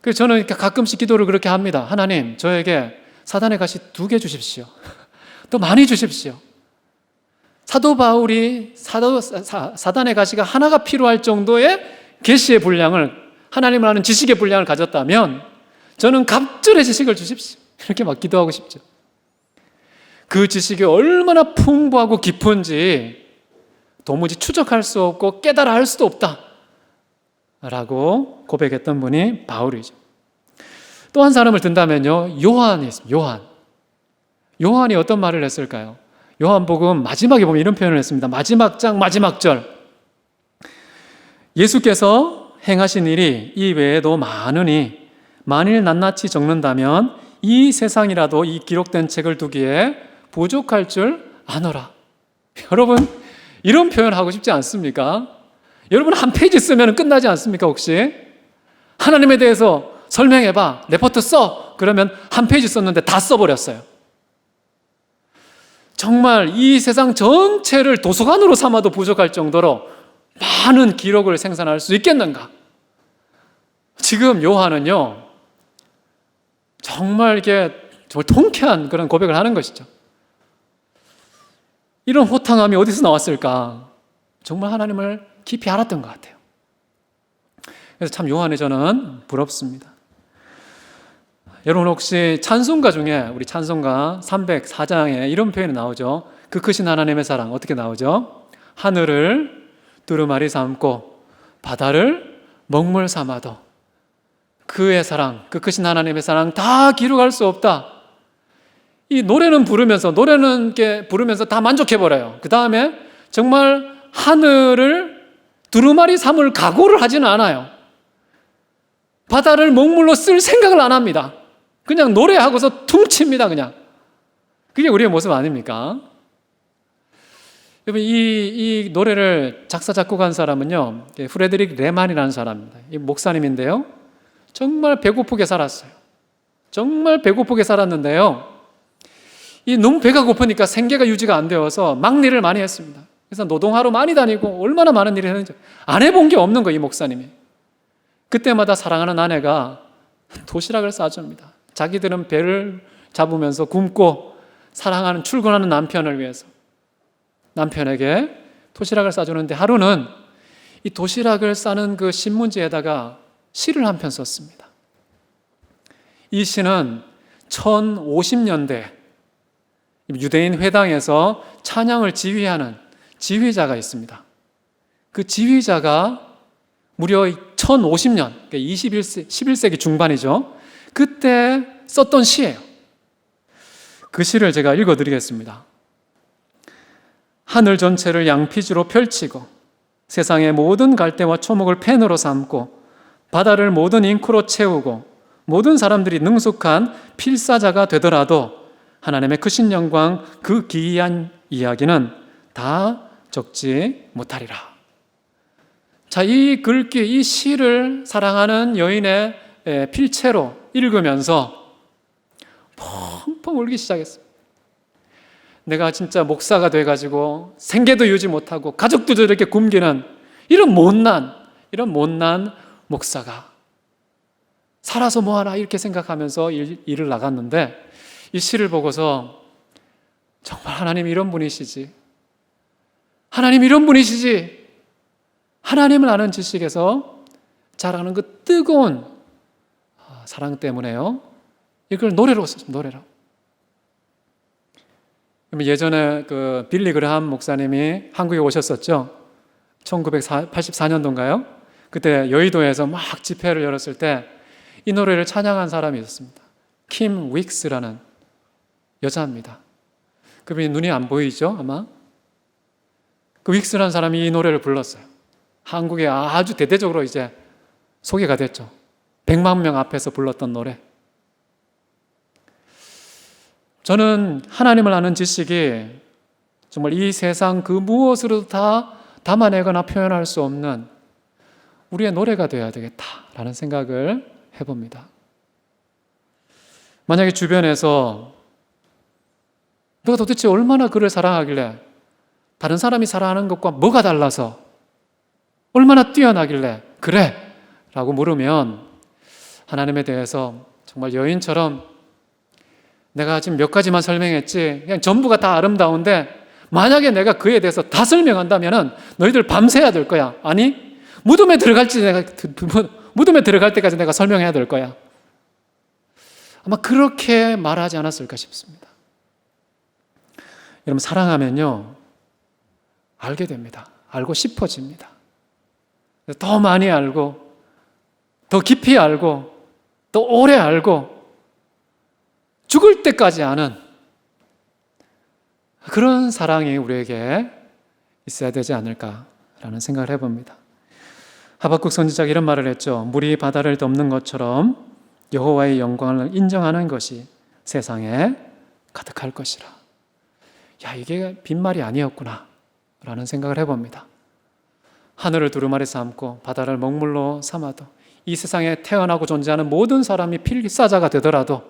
그래서 저는 가끔씩 기도를 그렇게 합니다. 하나님, 저에게 사단의 가시 2개 주십시오. 또 많이 주십시오. 사도 바울이 사단의 가시가 하나가 필요할 정도의 계시의 분량을, 하나님을 아는 지식의 분량을 가졌다면 저는 갑절의 지식을 주십시오. 이렇게 막 기도하고 싶죠. 그 지식이 얼마나 풍부하고 깊은지 도무지 추적할 수 없고 깨달아 할 수도 없다 라고 고백했던 분이 바울이죠. 또 한 사람을 든다면요, 요한이 있습니다. 요한이 어떤 말을 했을까요? 요한복음 마지막에 보면 이런 표현을 했습니다. 마지막 장 마지막 절, 예수께서 행하신 일이 이 외에도 많으니 만일 낱낱이 적는다면 이 세상이라도 이 기록된 책을 두기에 부족할 줄 아노라. 여러분, 이런 표현 하고 싶지 않습니까? 여러분, 한 페이지 쓰면 끝나지 않습니까? 혹시 하나님에 대해서 설명해봐, 레포트 써, 그러면 한 페이지 썼는데 다 써버렸어요. 정말 이 세상 전체를 도서관으로 삼아도 부족할 정도로 많은 기록을 생산할 수 있겠는가? 지금 요한은요, 정말 이게 통쾌한 그런 고백을 하는 것이죠. 이런 호탕함이 어디서 나왔을까? 정말 하나님을 깊이 알았던 것 같아요. 그래서 참 요한에 저는 부럽습니다. 여러분, 혹시 찬송가 중에 우리 찬송가 304장에 이런 표현이 나오죠. 그 크신 하나님의 사랑 어떻게 나오죠? 하늘을 두루마리 삼고 바다를 먹물 삼아도 그의 사랑, 그 크신 하나님의 사랑 다 기록할 수 없다. 이 노래는 부르면서 다 만족해버려요. 그 다음에 정말 하늘을 두루마리 삼을 각오를 하지는 않아요. 바다를 먹물로 쓸 생각을 안 합니다. 그냥 노래하고서 퉁칩니다. 그냥. 그게 우리의 모습 아닙니까? 여러분, 이 노래를 작사 작곡한 사람은요, 프레드릭 레만이라는 사람입니다. 이 목사님인데요, 정말 배고프게 살았어요. 정말 배고프게 살았는데요, 이 너무 배가 고프니까 생계가 유지가 안 되어서 막일을 많이 했습니다. 그래서 노동하러 많이 다니고 얼마나 많은 일을 했는지 안 해본 게 없는 거예요, 이 목사님이. 그때마다 사랑하는 아내가 도시락을 싸줍니다. 자기들은 배를 잡으면서 굶고 사랑하는, 출근하는 남편을 위해서 남편에게 도시락을 싸주는데, 하루는 이 도시락을 싸는 그 신문지에다가 시를 한 편 썼습니다. 이 시는 1050년대 유대인 회당에서 찬양을 지휘하는 지휘자가 있습니다. 그 지휘자가 무려 1050년, 그러니까 11세기 중반이죠. 그때 썼던 시예요. 그 시를 제가 읽어드리겠습니다. 하늘 전체를 양피지로 펼치고 세상의 모든 갈대와 초목을 펜으로 삼고 바다를 모든 잉크로 채우고 모든 사람들이 능숙한 필사자가 되더라도 하나님의 크신 영광, 그 기이한 이야기는 다 적지 못하리라. 자, 이 글귀, 이 시를 사랑하는 여인의 필체로 읽으면서 펑펑 울기 시작했어요. 내가 진짜 목사가 돼가지고 생계도 유지 못하고 가족도 저렇게 굶기는 이런 못난 목사가 살아서 뭐하나 이렇게 생각하면서 일을 나갔는데, 이 시를 보고서 정말 하나님 이런 분이시지, 하나님 이런 분이시지, 하나님을 아는 지식에서 자라는 그 뜨거운 사랑 때문에요, 이걸 노래로 썼습니다. 노래로. 예전에 그 빌리 그레함 목사님이 한국에 오셨었죠. 1984년도인가요? 그때 여의도에서 막 집회를 열었을 때 이 노래를 찬양한 사람이 있었습니다. 킴 윅스라는 여자입니다. 그분이 눈이 안 보이죠, 아마? 그 윅스라는 사람이 이 노래를 불렀어요. 한국에 아주 대대적으로 이제 소개가 됐죠. 100만 명 앞에서 불렀던 노래. 저는 하나님을 아는 지식이 정말 이 세상 그 무엇으로도 다 담아내거나 표현할 수 없는 우리의 노래가 되어야 되겠다라는 생각을 해봅니다. 만약에 주변에서 너가 도대체 얼마나 그를 사랑하길래, 다른 사람이 사랑하는 것과 뭐가 달라서, 얼마나 뛰어나길래 그래? 라고 물으면 하나님에 대해서 정말 여인처럼 내가 지금 몇 가지만 설명했지 그냥 전부가 다 아름다운데 만약에 내가 그에 대해서 다 설명한다면 너희들 밤새야 될 거야. 아니, 무덤에 들어갈 때까지 내가 설명해야 될 거야. 아마 그렇게 말하지 않았을까 싶습니다. 여러분, 사랑하면요 알게 됩니다. 알고 싶어집니다. 더 많이 알고, 더 깊이 알고, 더 오래 알고, 죽을 때까지 아는 그런 사랑이 우리에게 있어야 되지 않을까라는 생각을 해봅니다. 하박국 선지자가 이런 말을 했죠. 물이 바다를 덮는 것처럼 여호와의 영광을 인정하는 것이 세상에 가득할 것이라. 야, 이게 빈말이 아니었구나 라는 생각을 해봅니다. 하늘을 두루마리 삼고 바다를 먹물로 삼아도, 이 세상에 태어나고 존재하는 모든 사람이 필사자가 되더라도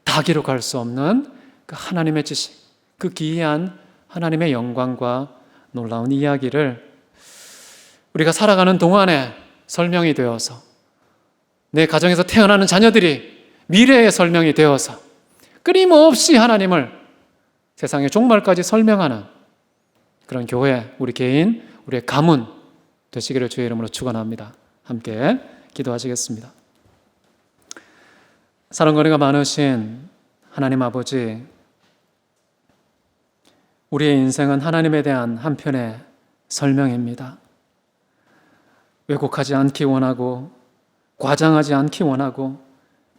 다 기록할 수 없는 그 하나님의 지식, 그 기이한 하나님의 영광과 놀라운 이야기를 우리가 살아가는 동안에 설명이 되어서, 내 가정에서 태어나는 자녀들이 미래의 설명이 되어서 끊임없이 하나님을 세상의 종말까지 설명하는 그런 교회, 우리 개인, 우리의 가문 되시기를 주의 이름으로 축원합니다. 함께 기도하시겠습니다. 사랑거리가 많으신 하나님 아버지, 우리의 인생은 하나님에 대한 한편의 설명입니다. 왜곡하지 않기 원하고, 과장하지 않기 원하고,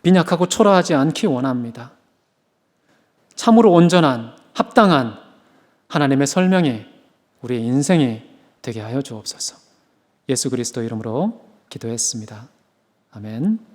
빈약하고 초라하지 않기 원합니다. 참으로 온전한, 합당한 하나님의 설명이 우리의 인생이 되게 하여 주옵소서. 예수 그리스도 이름으로 기도했습니다. 아멘.